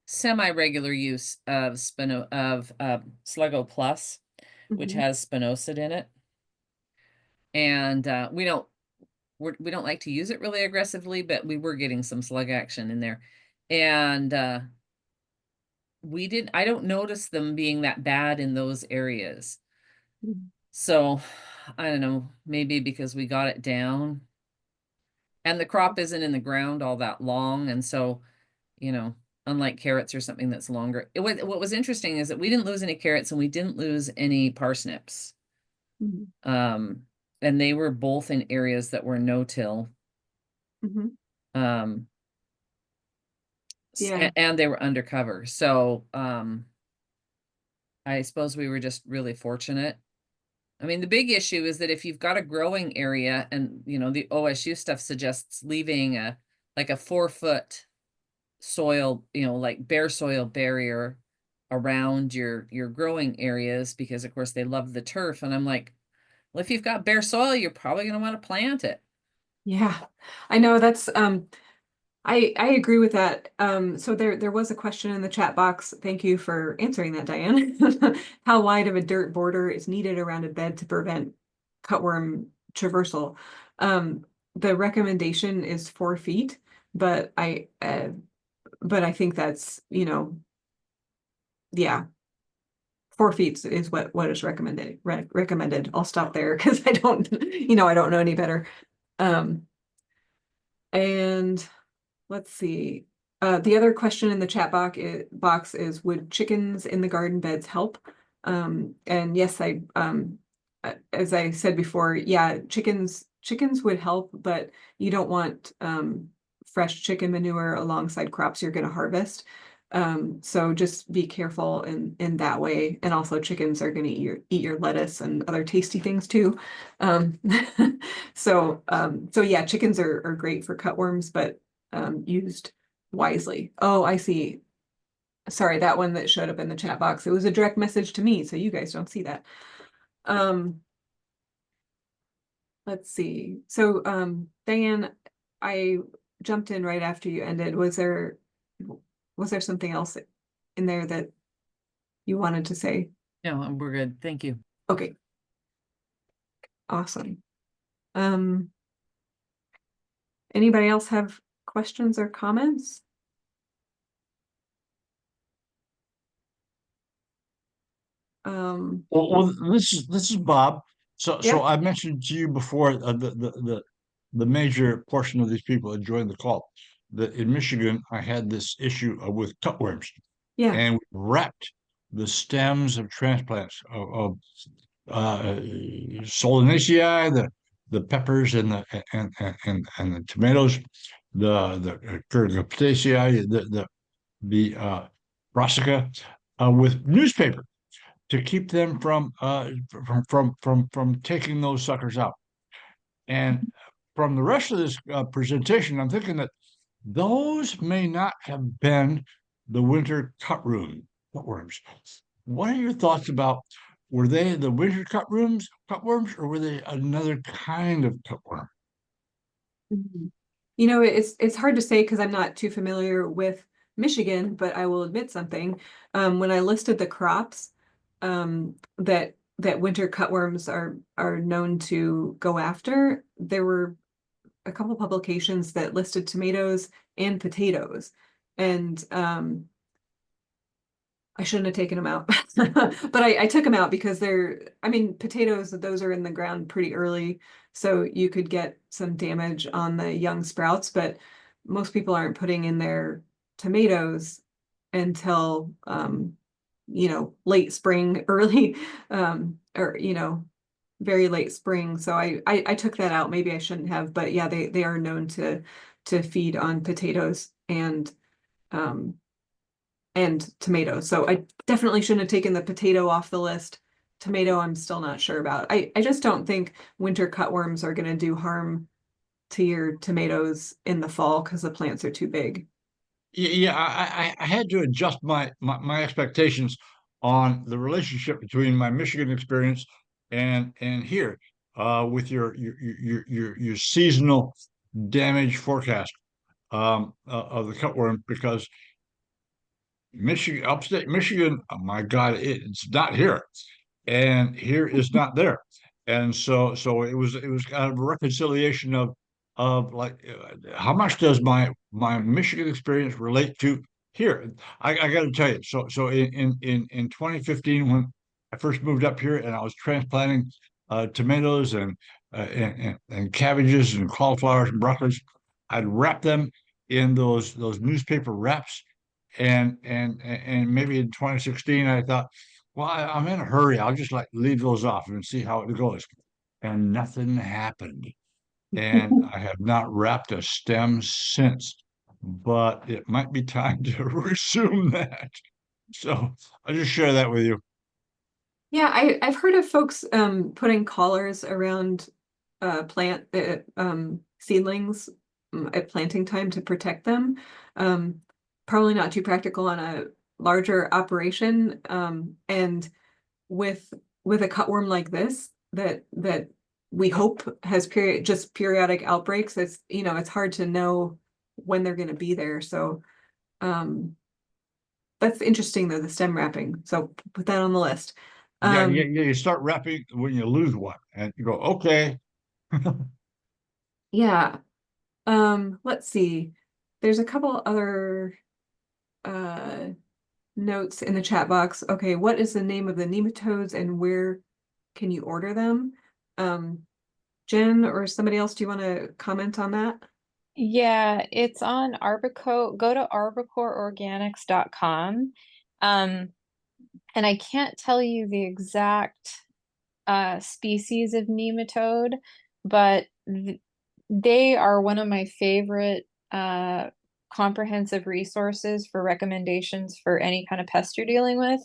semi-regular use of Sluggo Plus, which Mhm. has spinosad in it. And we don't like to use it really aggressively, but we were getting some slug action in there. And I don't notice them being that bad in those areas. Mhm. So I don't know, maybe because we got it down and the crop isn't in the ground all that long. And so, unlike carrots or something that's longer, what was interesting is that we didn't lose any carrots and we didn't lose any parsnips. Mhm. And they were both in areas that were no-till. Mhm. Um, Yeah. and they were undercover. So, I suppose we were just really fortunate. I mean, the big issue is that if you've got a growing area and, the OSU stuff suggests leaving like a 4-foot soil, like bare soil barrier around your growing areas, because of course they love the turf. And I'm like, well, if you've got bare soil, you're probably going to want to plant it. Yeah. I know that's I agree with that. So there was a question in the chat box. Thank you for answering that, Diane. How wide of a dirt border is needed around a bed to prevent cutworm traversal? The recommendation is 4 feet, but I think that's, yeah, 4 feet is what is recommended. I'll stop there because I don't know any better. And let's see. The other question in the chat box is, would chickens in the garden beds help? And yes, as I said before, yeah, chickens would help, but you don't want fresh chicken manure alongside crops you're going to harvest. So just be careful in that way. And also chickens are going to eat your lettuce and other tasty things too. Um, so yeah, chickens are great for cutworms, but used wisely. Oh, I see. Sorry, that one that showed up in the chat box. It was a direct message to me, so you guys don't see that. Let's see. So Diane, I jumped in right after you ended. Was there something else in there that you wanted to say? No, we're good. Thank you. Okay. Awesome. Anybody else have questions or comments? Well, this is Bob. So Yeah. I mentioned to you before the major portion of these people that joined the call that in Michigan I had this issue with cutworms, Yeah. and we wrapped the stems of transplants of Solanaceae, the peppers and the tomatoes, the Curcumitaceae, the brassica, with newspaper to keep them from taking those suckers out. And from the rest of this presentation, I'm thinking that those may not have been the winter cutworms. What are your thoughts about, were they the winter cutworms, or were they another kind of cutworm? Mhm. You know, it's hard to say because I'm not too familiar with Michigan, but I will admit something. When I listed the crops that winter cutworms are known to go after, there were a couple publications that listed tomatoes and potatoes, and I shouldn't have taken them out, but I took them out because I mean, potatoes, those are in the ground pretty early, so you could get some damage on the young sprouts, but most people aren't putting in their tomatoes until, late spring, early, or, very late spring. So I took that out. Maybe I shouldn't have, but yeah, they are known to feed on potatoes um, and tomatoes. So I definitely shouldn't have taken the potato off the list. Tomato, I'm still not sure about. I just don't think winter cutworms are going to do harm to your tomatoes in the fall because the plants are too big. Yeah, I had to adjust my expectations on the relationship between my Michigan experience and here with your seasonal damage forecast of the cutworm, because upstate Michigan, oh my God, it's not here, and here is not there, and so it was kind of a reconciliation of like how much does my Michigan experience relate to here? I got to tell you, so in 2015 when I first moved up here and I was transplanting tomatoes and cabbages and cauliflowers and broccolis, I'd wrap them in those newspaper wraps, and maybe in 2016 I thought, well, I'm in a hurry. I'll just like leave those off and see how it goes. And nothing happened. And I have not wrapped a stem since, but it might be time to resume that. So I'll just share that with you. Yeah, I've heard of folks putting collars around plant seedlings at planting time to protect them. Probably not too practical on a larger operation. And with a cutworm like this that we hope has periodic outbreaks, it's hard to know when they're going to be there. So that's interesting though, the stem wrapping. So put that on the list. Yeah, you start wrapping when you lose one, and you go, okay. Yeah. Let's see. There's a couple other notes in the chat box. Okay, what is the name of the nematodes and where can you order them? Jen or somebody else, do you want to comment on that? Yeah, it's on Arbicore. Go to arbicoreorganics.com. And I can't tell you the exact species of nematode, but they are one of my favorite comprehensive resources for recommendations for any kind of pest you're dealing with.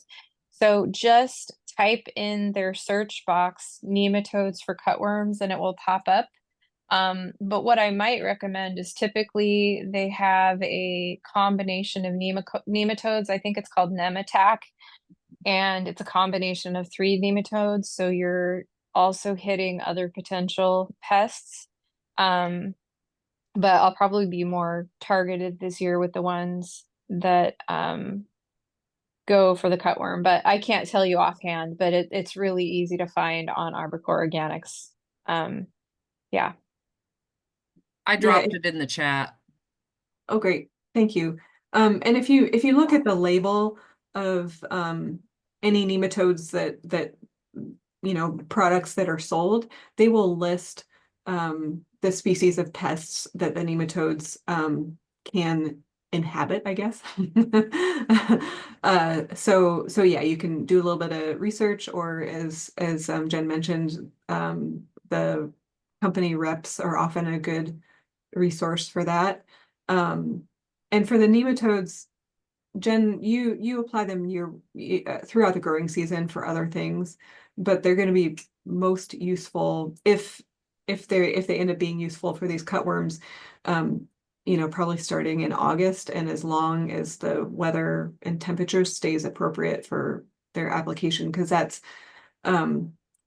So just type in their search box nematodes for cutworms and it will pop up. But what I might recommend is typically they have a combination of nematodes. I think it's called Nemattack, and it's a combination of 3 nematodes. So you're also hitting other potential pests. But I'll probably be more targeted this year with the ones that go for the cutworm. But I can't tell you offhand, but it's really easy to find on Arbor Organics. Yeah. I dropped it in the chat. Oh, great. Thank you. And if you look at the label of any nematodes that products that are sold, they will list the species of pests that the nematodes can inhabit, I guess. So yeah, you can do a little bit of research, or as Jen mentioned, the company reps are often a good resource for that. And for the nematodes, Jen, you apply them throughout the growing season for other things, but they're going to be most useful if they end up being useful for these cutworms, probably starting in August, and as long as the weather and temperature stays appropriate for their application, because that's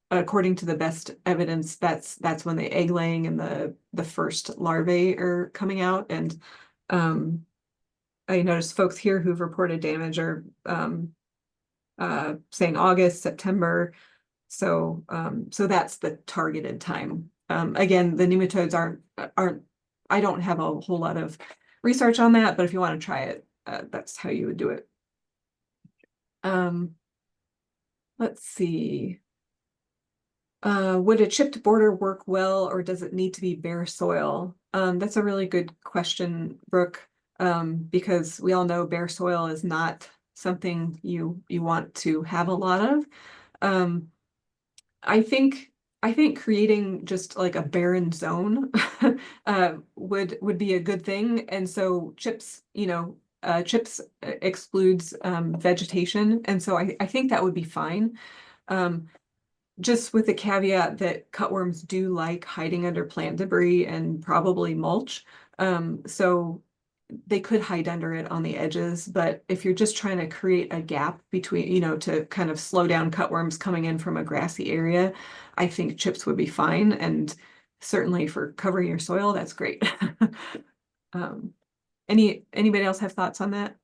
according to the best evidence, that's when the egg laying and the first larvae are coming out. And I noticed folks here who've reported damage are saying August, September. So that's the targeted time. Again, the nematodes aren't I don't have a whole lot of research on that, but if you want to try it, that's how you would do it. Let's see. Would a chipped border work well, or does it need to be bare soil? That's a really good question, Brooke, because we all know bare soil is not something you want to have a lot of. I think creating just like a barren zone would be a good thing. And so chips excludes vegetation, and so I think that would be fine. Just with the caveat that cutworms do like hiding under plant debris and probably mulch. So they could hide under it on the edges, but if you're just trying to create a gap between, to kind of slow down cutworms coming in from a grassy area, I think chips would be fine. And certainly for covering your soil, that's great. Anybody else have thoughts on that?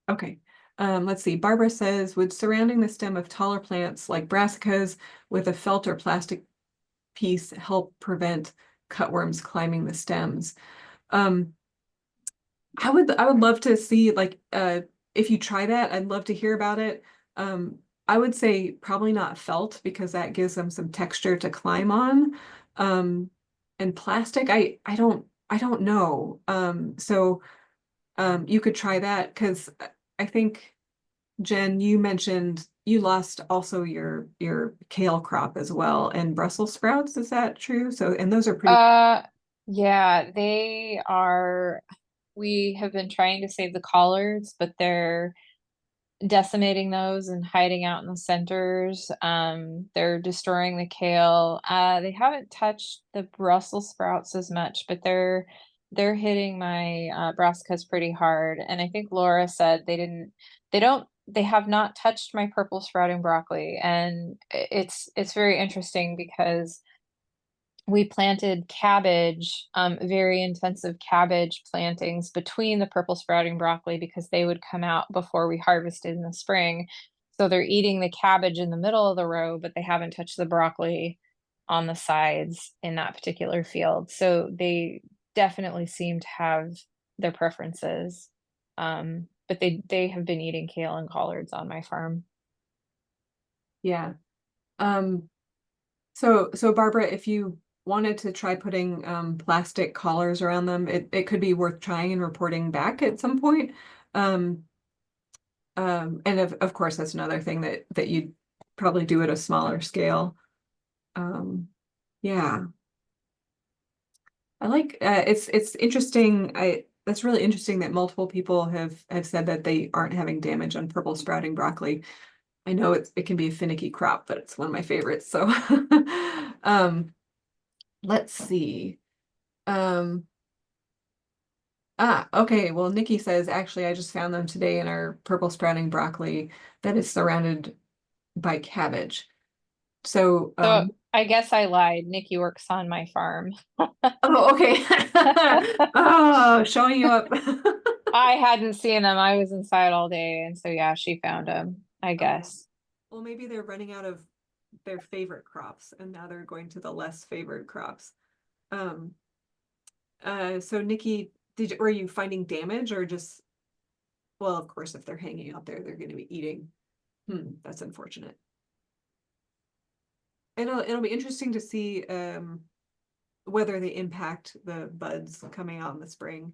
Okay, let's see. Barbara says, would surrounding the stem of taller plants like brassicas with a felt or plastic piece help prevent cutworms climbing the stems? I would love to see, like, if you try that, I'd love to hear about it. I would say probably not felt, because that gives them some texture to climb on. And plastic, I don't know. So you could try that, because I think, Jen, you mentioned you lost also your kale crop as well, and Brussels sprouts. Is that true? So, and those are pretty. Yeah, they are. We have been trying to save the collards, but they're decimating those and hiding out in the centers. They're destroying the kale. They haven't touched the Brussels sprouts as much, but they're hitting my brassicas pretty hard. And I think Laura said they have not touched my purple sprouting broccoli. And it's very interesting, because we planted cabbage, very intensive cabbage plantings between the purple sprouting broccoli, because they would come out before we harvested in the spring. So they're eating the cabbage in the middle of the row, but they haven't touched the broccoli on the sides in that particular field. So they definitely seem to have their preferences. But they have been eating kale and collards on my farm. Yeah. So Barbara, if you wanted to try putting plastic collars around them, it could be worth trying and reporting back at some point. And of course, that's another thing that you'd probably do at a smaller scale. Yeah. I like, it's interesting. That's really interesting that multiple people have said that they aren't having damage on purple sprouting broccoli. I know it can be a finicky crop, but it's one of my favorites. So, let's see. Okay. Well, Nikki says, actually, I just found them today in our purple sprouting broccoli that is surrounded by cabbage. So, So I guess I lied. Nikki works on my farm. oh, okay. Oh, showing you up. I hadn't seen them. I was inside all day, and so yeah, she found them, I guess. Well, maybe they're running out of their favorite crops and now they're going to the less favored crops. Um, so Nikki, were you finding damage or just, well, of course, if they're hanging out there, they're going to be eating. That's unfortunate. It'll be interesting to see whether they impact the buds coming out in the spring.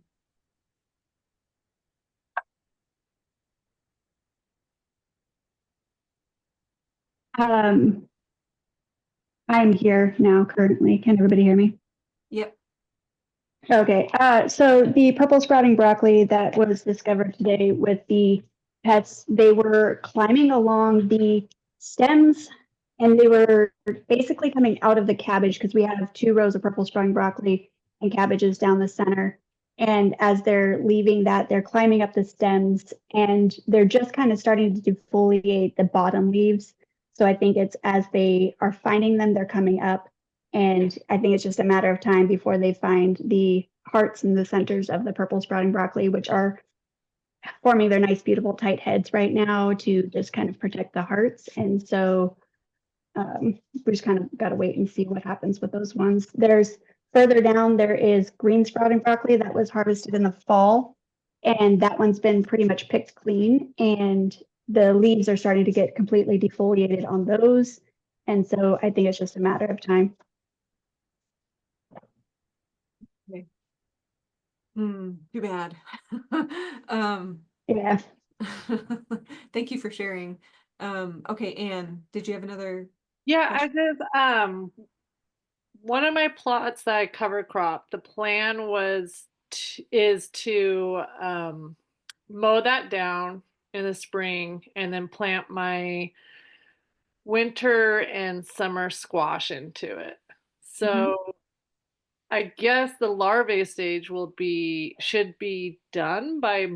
I'm here now currently. Can everybody hear me? Yep. Okay, so the purple sprouting broccoli that was discovered today with the pets, they were climbing along the stems and they were basically coming out of the cabbage because we have 2 rows of purple sprouting broccoli and cabbages down the center. And as they're leaving that, they're climbing up the stems and they're just kind of starting to defoliate the bottom leaves. So I think it's as they are finding them, they're coming up. And I think it's just a matter of time before they find the hearts in the centers of the purple sprouting broccoli, which are forming their nice, beautiful, tight heads right now to just kind of protect the hearts. And so we just kind of got to wait and see what happens with those ones. There's further down, there is green sprouting broccoli that was harvested in the fall. And that one's been pretty much picked clean. And the leaves are starting to get completely defoliated on those. And so I think it's just a matter of time. Too bad. Yeah. Thank you for sharing. Okay, Anne, did you have another? Yeah, I did. One of my plots that I cover crop, the plan was is to mow that down in the spring and then plant my winter and summer squash into it. So I guess the larvae stage should be done by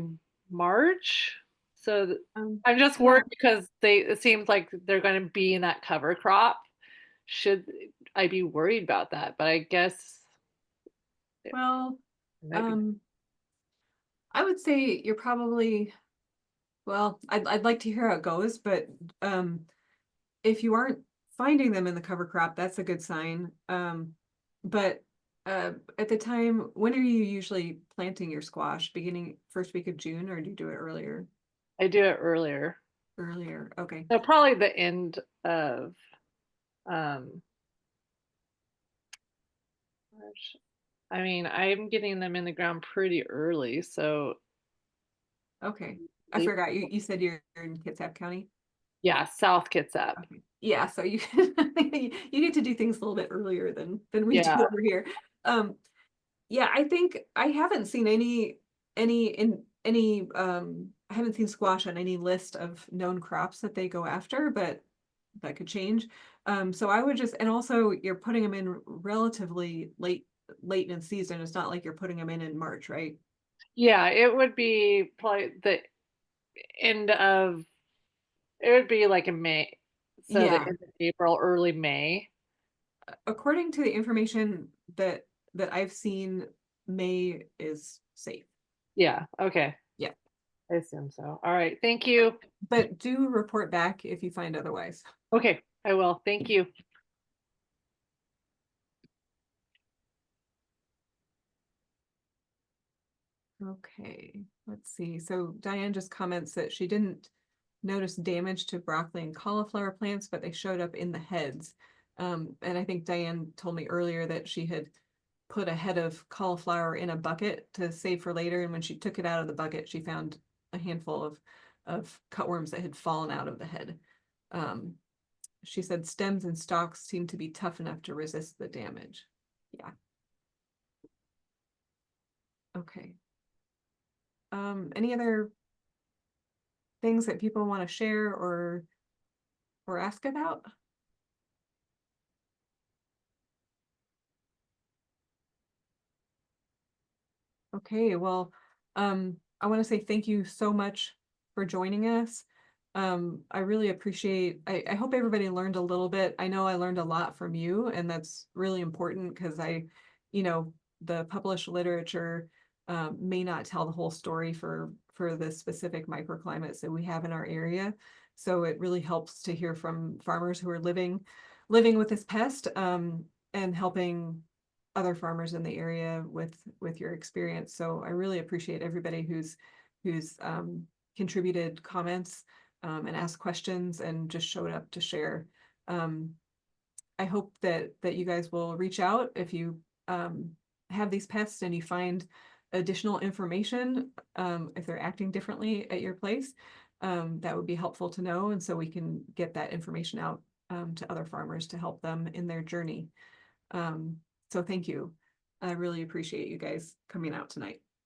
March. So I'm just worried because it seems like they're going to be in that cover crop. Should I be worried about that? But I guess Well, it might be. I would say you're probably, well, I'd like to hear how it goes, but if you aren't finding them in the cover crop, that's a good sign. But at the time, when are you usually planting your squash? Beginning first week of June, or do you do it earlier? I do it earlier. Earlier, okay. So probably the end of March. I mean, I'm getting them in the ground pretty early, so Okay. I forgot you said you're in Kitsap County? yeah, South Kitsap. Okay. Yeah, so you you need to do things a little bit earlier than we do Yeah. over here. Yeah, I think I haven't seen any I haven't seen squash on any list of known crops that they go after, but that could change. So I would just, and also you're putting them in relatively late in season. It's not like you're putting them in March, right? Yeah, it would be probably the end of it would be like in May. So the Yeah. end of April, early May. According to the information that I've seen, May is safe. Yeah, okay. Yeah. I assume so. All right, thank you. But do report back if you find otherwise. Okay, I will. Thank you. Okay, let's see. So Diane just comments that she didn't notice damage to broccoli and cauliflower plants, but they showed up in the heads. And I think Diane told me earlier that she had put a head of cauliflower in a bucket to save for later. And when she took it out of the bucket, she found a handful of cutworms that had fallen out of the head. she said stems and stalks seem to be tough enough to resist the damage. Yeah. Okay. Any other things that people want to share or ask about? Okay, well, I want to say thank you so much for joining us. I really appreciate, I hope everybody learned a little bit. I know I learned a lot from you, and that's really important because the published literature may not tell the whole story for the specific microclimates that we have in our area. So it really helps to hear from farmers who are living with this pest, and helping other farmers in the area with your experience. So I really appreciate everybody who's contributed comments and asked questions and just showed up to share. I hope that you guys will reach out if you have these pests and you find additional information, if they're acting differently at your place. That would be helpful to know, and so we can get that information out to other farmers to help them in their journey. So thank you. I really appreciate you guys coming out tonight.